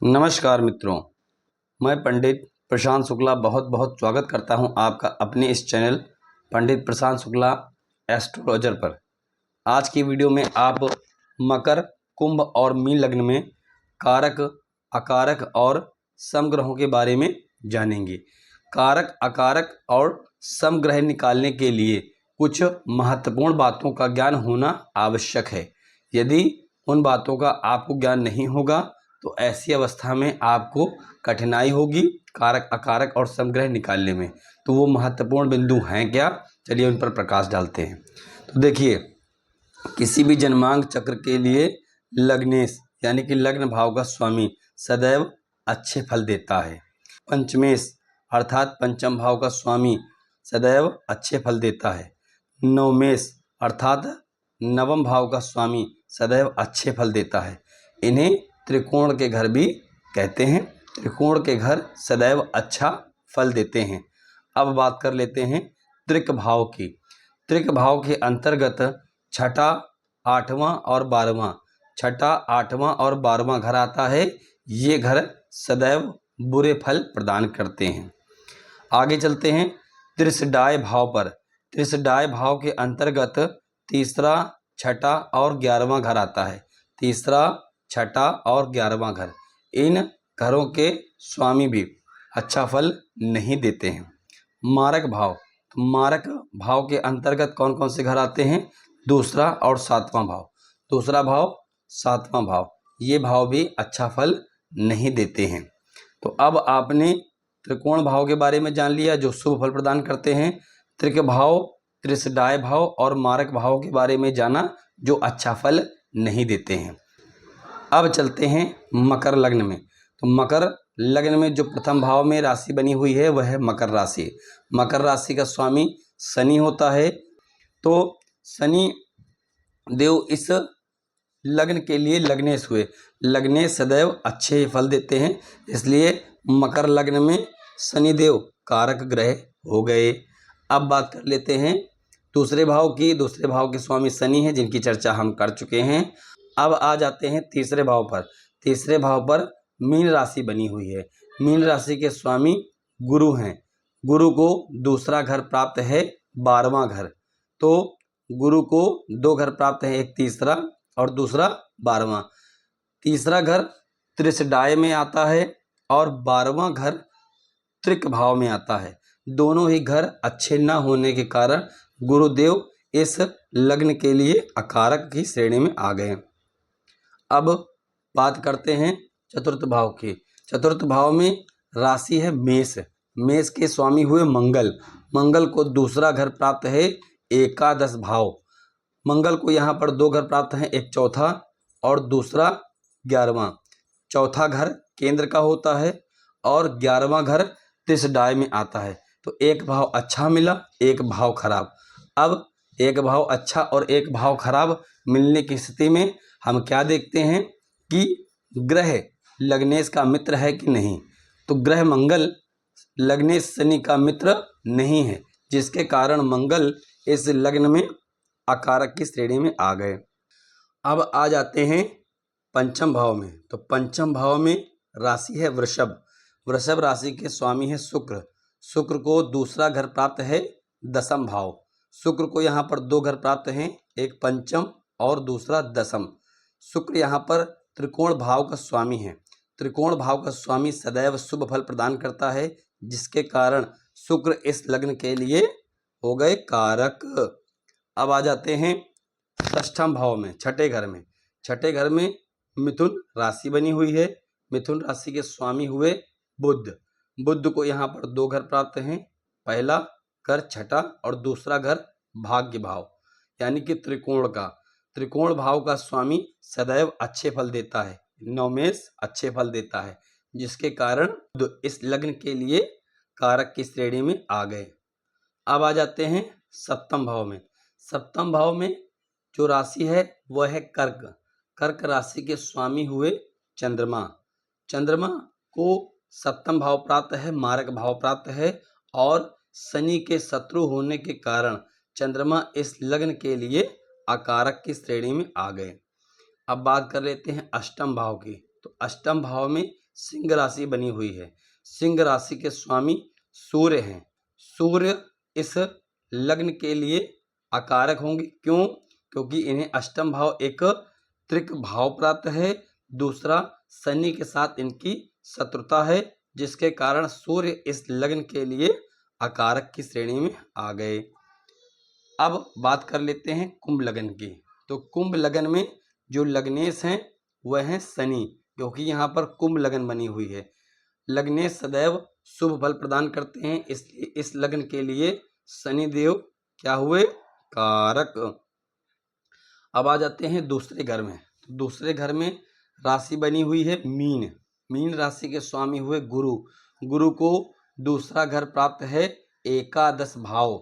नमस्कार मित्रों, मैं पंडित प्रशांत शुक्ला बहुत बहुत स्वागत करता हूं आपका अपने इस चैनल पंडित प्रशांत शुक्ला एस्ट्रोलॉजर पर। आज की वीडियो में आप मकर, कुंभ और मीन लग्न में कारक, अकारक और समग्रहों के बारे में जानेंगे। कारक, अकारक और समग्रह निकालने के लिए कुछ महत्वपूर्ण बातों का ज्ञान होना आवश्यक है। यदि उन बातों का आपको ज्ञान नहीं होगा तो ऐसी अवस्था में आपको कठिनाई होगी कारक, अकारक और समग्रह निकालने में। तो वो महत्वपूर्ण बिंदु हैं क्या, चलिए उन पर प्रकाश डालते हैं। तो देखिए, किसी भी जन्मांक चक्र के लिए लग्नेश यानी कि लग्न भाव का स्वामी सदैव अच्छे फल देता है। पंचमेश अर्थात पंचम भाव का स्वामी सदैव अच्छे फल देता है। नवमेश अर्थात नवम भाव का स्वामी सदैव अच्छे फल देता है। इन्हें त्रिकोण के घर भी कहते हैं। त्रिकोण के घर सदैव अच्छा फल देते हैं। अब बात कर लेते हैं त्रिक भाव की। त्रिक भाव के अंतर्गत छठा, आठवां और 12वां, छठा, आठवां और 12वां घर आता है। ये घर सदैव बुरे फल प्रदान करते हैं। आगे चलते हैं त्रिसडाय भाव पर। त्रिसडाय भाव के अंतर्गत तीसरा, छठा और 11वां घर आता है। तीसरा, छठा और 11वां घर, इन घरों के स्वामी भी अच्छा फल नहीं देते हैं। मारक भाव, तो मारक भाव के अंतर्गत कौन कौन से घर आते हैं? दूसरा और 7वां भाव। दूसरा भाव, 7वां भाव, ये भाव भी अच्छा फल नहीं देते हैं। तो अब आपने त्रिकोण भाव के बारे में जान लिया जो शुभ फल प्रदान करते हैं। त्रिक भाव, त्रिसडाय भाव और मारक भाव के बारे में जाना जो अच्छा फल नहीं देते हैं। अब चलते हैं मकर लग्न में। तो मकर लग्न में जो प्रथम भाव में राशि बनी हुई है वह है मकर राशि। मकर राशि का स्वामी शनि होता है। तो शनि देव इस लग्न के लिए लग्नेश हुए। लग्नेश सदैव अच्छे फल देते हैं, इसलिए मकर लग्न में शनि देव कारक ग्रह हो गए। अब बात कर लेते हैं दूसरे भाव की। दूसरे भाव के स्वामी शनि हैं, जिनकी चर्चा हम कर चुके हैं। अब आ जाते हैं तीसरे भाव पर। तीसरे भाव पर मीन राशि बनी हुई है। मीन राशि के स्वामी गुरु हैं। गुरु को दूसरा घर प्राप्त है, 12वां घर। तो गुरु को 2 घर प्राप्त है, एक तीसरा और दूसरा 12वां। तीसरा घर त्रिसडाय में आता है और 12वां घर त्रिक भाव में आता है। दोनों ही घर अच्छे न होने के कारण गुरुदेव इस लग्न के लिए अकारक की श्रेणी में आ गए। अब बात करते हैं चतुर्थ भाव की। चतुर्थ भाव में राशि है मेष। मेष के स्वामी हुए मंगल। मंगल को दूसरा घर प्राप्त है, एकादश भाव। मंगल को यहाँ पर 2 घर प्राप्त हैं, एक चौथा और दूसरा 11वां। चौथा घर केंद्र का होता है और 11वां घर त्रिसडाय में आता है। तो एक भाव अच्छा मिला, एक भाव खराब। अब एक भाव अच्छा और एक भाव खराब मिलने की स्थिति में हम क्या देखते हैं कि ग्रह लग्नेश का मित्र है कि नहीं। तो ग्रह मंगल लग्नेश शनि का मित्र नहीं है, जिसके कारण मंगल इस लग्न में अकारक की श्रेणी में आ गए। अब आ जाते हैं पंचम भाव में। तो पंचम भाव में राशि है वृषभ। वृषभ राशि के स्वामी है शुक्र। शुक्र को दूसरा घर प्राप्त है, दसम भाव। शुक्र को यहाँ पर 2 घर प्राप्त हैं, एक पंचम और दूसरा दसम। शुक्र यहाँ पर त्रिकोण भाव का स्वामी है। त्रिकोण भाव का स्वामी सदैव शुभ फल प्रदान करता है, जिसके कारण शुक्र इस लग्न के लिए हो गए कारक। अब आ जाते हैं षष्ठम भाव में, छठे घर में। छठे घर में मिथुन राशि बनी हुई है। मिथुन राशि के स्वामी हुए बुध। बुध को यहाँ पर 2 घर प्राप्त हैं, पहला घर छठा और दूसरा घर भाग्य भाव यानी कि त्रिकोण का। त्रिकोण भाव का स्वामी सदैव अच्छे फल देता है, नवमेश अच्छे फल देता है, जिसके कारण इस लग्न के लिए कारक की श्रेणी में आ गए। अब आ जाते हैं सप्तम भाव में। सप्तम भाव में जो राशि है वह है कर्क। कर्क राशि के स्वामी हुए चंद्रमा। चंद्रमा को सप्तम भाव प्राप्त है, मारक भाव प्राप्त है और शनि के शत्रु होने के कारण चंद्रमा इस लग्न के लिए अकारक की श्रेणी में आ गए। अब बात कर लेते हैं अष्टम भाव की। तो अष्टम भाव में सिंह राशि बनी हुई है। सिंह राशि के स्वामी सूर्य हैं। सूर्य इस लग्न के लिए अकारक होंगे। क्यों? क्योंकि इन्हें अष्टम भाव एक त्रिक भाव प्राप्त है। दूसरा, शनि के साथ इनकी शत्रुता है, जिसके कारण सूर्य इस लग्न के लिए अकारक की श्रेणी में आ गए। अब बात कर लेते हैं कुंभ लग्न की। तो कुंभ लग्न में जो लग्नेश हैं वह हैं शनि, क्योंकि यहाँ पर कुंभ लग्न बनी हुई है। लग्नेश सदैव शुभ फल प्रदान करते हैं, इसलिए इस लग्न के लिए शनिदेव क्या हुए? कारक। अब आ जाते हैं दूसरे घर में। तो दूसरे घर में राशि बनी हुई है मीन। मीन राशि के स्वामी हुए गुरु। गुरु को दूसरा घर प्राप्त है एकादश भाव।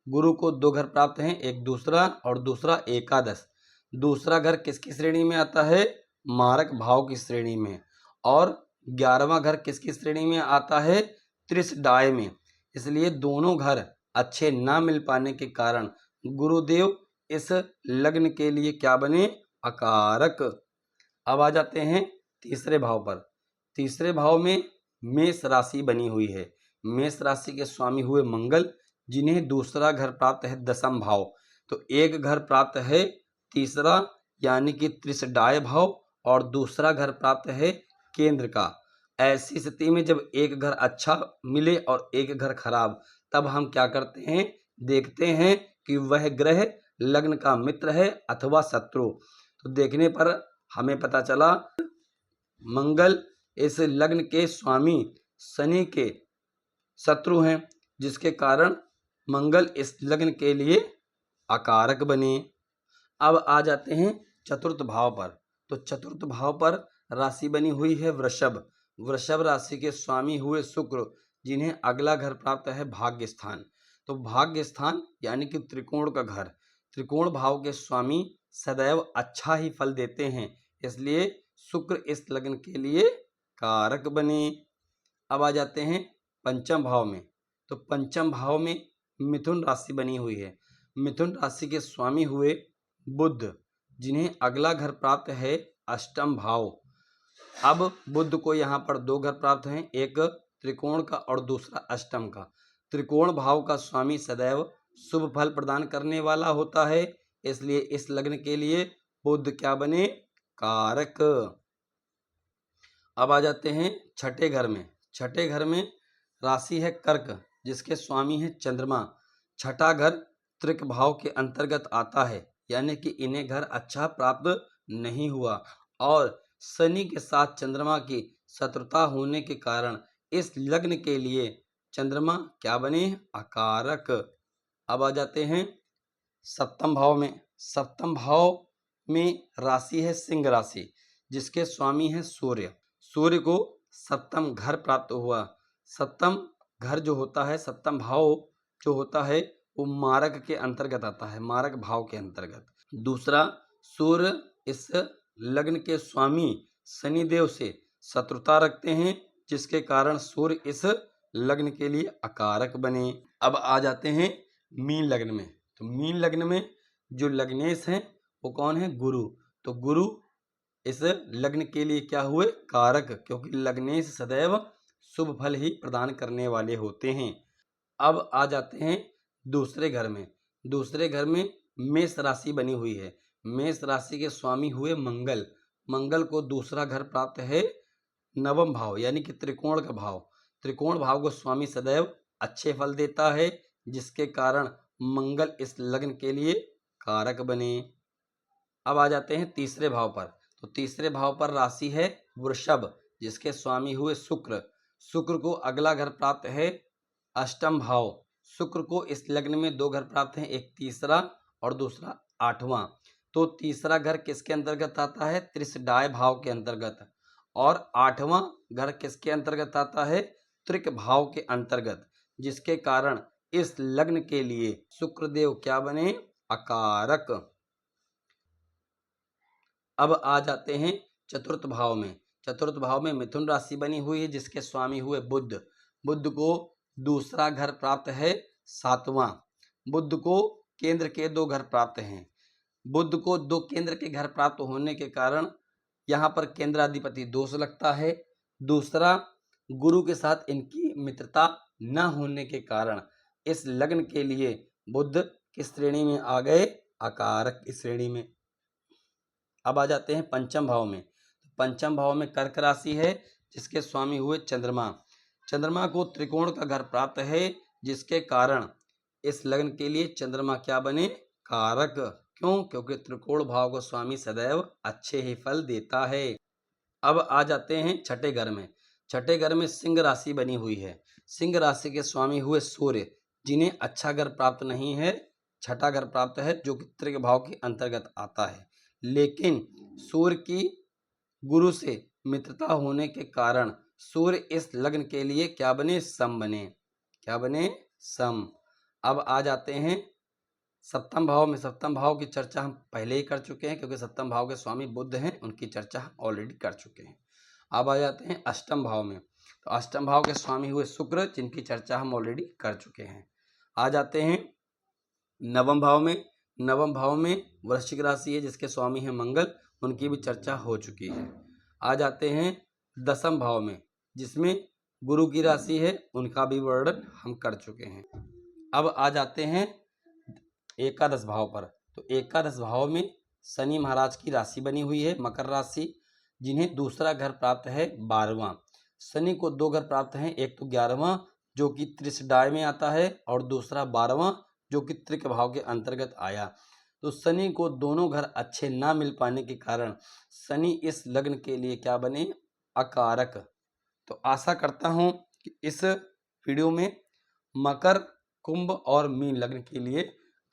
गुरु को दो घर प्राप्त हैं, एक दूसरा और दूसरा एकादश। दूसरा घर किसकी श्रेणी में आता है? मारक भाव की श्रेणी में। और 11वां घर किसकी श्रेणी में आता है? त्रिशडाय में। इसलिए दोनों घर अच्छे ना मिल पाने के कारण गुरुदेव इस लग्न के लिए क्या बने? अकारक। अब आ जाते हैं तीसरे भाव पर। तीसरे भाव में मेष राशि बनी हुई है। मेष राशि के स्वामी हुए मंगल, जिन्हें दूसरा घर प्राप्त है दशम भाव। तो एक घर प्राप्त है तीसरा यानी कि त्रिशडाय भाव, और दूसरा घर प्राप्त है केंद्र का। ऐसी स्थिति में जब एक घर अच्छा मिले और एक घर खराब, तब हम क्या करते हैं? देखते हैं कि वह ग्रह लग्न का मित्र है अथवा शत्रु। तो देखने पर हमें पता चला मंगल इस लग्न के स्वामी शनि के शत्रु हैं, जिसके कारण मंगल इस लग्न के लिए अकारक बने। अब आ जाते हैं चतुर्थ भाव पर। तो चतुर्थ भाव पर राशि बनी हुई है वृषभ। वृषभ राशि के स्वामी हुए शुक्र, जिन्हें अगला घर प्राप्त है भाग्य स्थान। तो भाग्य स्थान यानी कि त्रिकोण का घर। त्रिकोण भाव के स्वामी सदैव अच्छा ही फल देते हैं, इसलिए शुक्र इस लग्न के लिए कारक बने। अब आ जाते हैं पंचम भाव में। तो पंचम भाव में मिथुन राशि बनी हुई है। मिथुन राशि के स्वामी हुए बुध, जिन्हें अगला घर प्राप्त है अष्टम भाव। अब बुध को यहाँ पर दो घर प्राप्त हैं, एक त्रिकोण का और दूसरा अष्टम का। त्रिकोण भाव का स्वामी सदैव शुभ फल प्रदान करने वाला होता है, इसलिए इस लग्न के लिए बुध क्या बने? कारक। अब आ जाते हैं छठे घर में। छठे घर में राशि है कर्क, जिसके स्वामी है चंद्रमा। छठा घर त्रिक भाव के अंतर्गत आता है, यानी कि इन्हें घर अच्छा प्राप्त नहीं हुआ, और शनि के साथ चंद्रमा की शत्रुता होने के कारण इस लग्न के लिए चंद्रमा क्या बने? अकारक। अब आ जाते हैं सप्तम भाव में। सप्तम भाव में राशि है सिंह राशि, जिसके स्वामी है सूर्य। सूर्य को सप्तम घर प्राप्त हुआ। सप्तम घर जो होता है, सप्तम भाव जो होता है, वो मारक के अंतर्गत आता है, मारक भाव के अंतर्गत। दूसरा, सूर्य इस लग्न के स्वामी शनिदेव से शत्रुता रखते हैं, जिसके कारण सूर्य इस लग्न के लिए अकारक बने। अब आ जाते हैं मीन लग्न में। तो मीन लग्न में जो लग्नेश हैं वो कौन है? गुरु। तो गुरु इस लग्न के लिए क्या हुए? कारक, क्योंकि लग्नेश सदैव शुभ फल ही प्रदान करने वाले होते हैं। अब आ जाते हैं दूसरे घर में। दूसरे घर में मेष राशि बनी हुई है। मेष राशि के स्वामी हुए मंगल। मंगल को दूसरा घर प्राप्त है नवम भाव, यानी कि त्रिकोण का भाव। त्रिकोण भाव को स्वामी सदैव अच्छे फल देता है, जिसके कारण मंगल इस लग्न के लिए कारक बने। अब आ जाते हैं तीसरे भाव पर। तो तीसरे भाव पर राशि है वृषभ, जिसके स्वामी हुए शुक्र। शुक्र को अगला घर प्राप्त है अष्टम भाव। शुक्र को इस लग्न में दो घर प्राप्त हैं, एक तीसरा और दूसरा आठवां। तो तीसरा घर किसके अंतर्गत आता है? त्रिशडाय भाव के अंतर्गत। और आठवां घर किसके अंतर्गत आता है? त्रिक भाव के अंतर्गत, जिसके कारण इस लग्न के लिए शुक्रदेव क्या बने? अकारक। अब आ जाते हैं चतुर्थ भाव में। चतुर्थ भाव में मिथुन राशि बनी हुई है, जिसके स्वामी हुए बुध। बुध को दूसरा घर प्राप्त है सातवां। बुध को केंद्र के दो घर प्राप्त हैं। बुध को दो केंद्र के घर प्राप्त होने के कारण यहाँ पर केंद्राधिपति दोष लगता है। दूसरा, गुरु के साथ इनकी मित्रता न होने के कारण इस लग्न के लिए बुध किस श्रेणी में आ गए? अकारक की श्रेणी में। अब आ जाते हैं पंचम भाव में। पंचम भाव में कर्क राशि है, जिसके स्वामी हुए चंद्रमा। चंद्रमा को त्रिकोण का घर प्राप्त है, जिसके कारण इस लग्न के लिए चंद्रमा क्या बने? कारक। क्यों? क्योंकि त्रिकोण भाव को स्वामी सदैव अच्छे ही फल देता है। अब आ जाते हैं छठे घर में। छठे घर में सिंह राशि बनी हुई है। सिंह राशि के स्वामी हुए सूर्य, जिन्हें अच्छा घर प्राप्त नहीं है, छठा घर प्राप्त है, जो कि त्रिक भाव के अंतर्गत आता है। लेकिन सूर्य की गुरु से मित्रता होने के कारण सूर्य इस लग्न के लिए क्या बने? सम बने। क्या बने? सम। अब आ जाते हैं सप्तम भाव में। सप्तम भाव की चर्चा हम पहले ही कर चुके हैं, क्योंकि सप्तम भाव के स्वामी बुध हैं, उनकी चर्चा हम ऑलरेडी कर चुके हैं। अब आ जाते हैं अष्टम भाव में। तो अष्टम भाव के स्वामी हुए शुक्र, जिनकी चर्चा हम ऑलरेडी कर चुके हैं। आ जाते हैं नवम भाव में। नवम भाव में वृश्चिक राशि है, जिसके स्वामी हैं मंगल, उनकी भी चर्चा हो चुकी है। आ जाते हैं दसम भाव में, जिसमें गुरु की राशि है, उनका भी वर्णन हम कर चुके हैं। अब आ जाते हैं एकादश भाव पर। तो एकादश भाव में शनि महाराज की राशि बनी हुई है, मकर राशि, जिन्हें दूसरा घर प्राप्त है 12वां। शनि को दो घर प्राप्त हैं, एक तो 11वां जो कि त्रिशडाय में आता है, और दूसरा 12वां जो कि त्रिक भाव के अंतर्गत आया। तो शनि को दोनों घर अच्छे ना मिल पाने के कारण शनि इस लग्न के लिए क्या बने? अकारक। तो आशा करता हूं कि इस वीडियो में मकर, कुंभ और मीन लग्न के लिए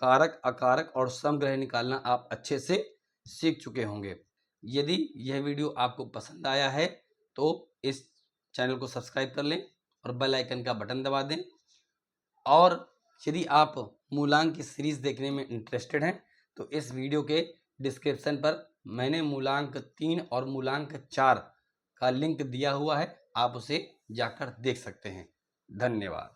कारक, अकारक और समग्रह निकालना आप अच्छे से सीख चुके होंगे। यदि यह वीडियो आपको पसंद आया है तो इस चैनल को सब्सक्राइब कर लें और बेल आइकन का बटन दबा दें। और यदि आप मूलांक की सीरीज देखने में इंटरेस्टेड हैं तो इस वीडियो के डिस्क्रिप्शन पर मैंने मूलांक 3 और मूलांक 4 का लिंक दिया हुआ है, आप उसे जाकर देख सकते हैं। धन्यवाद।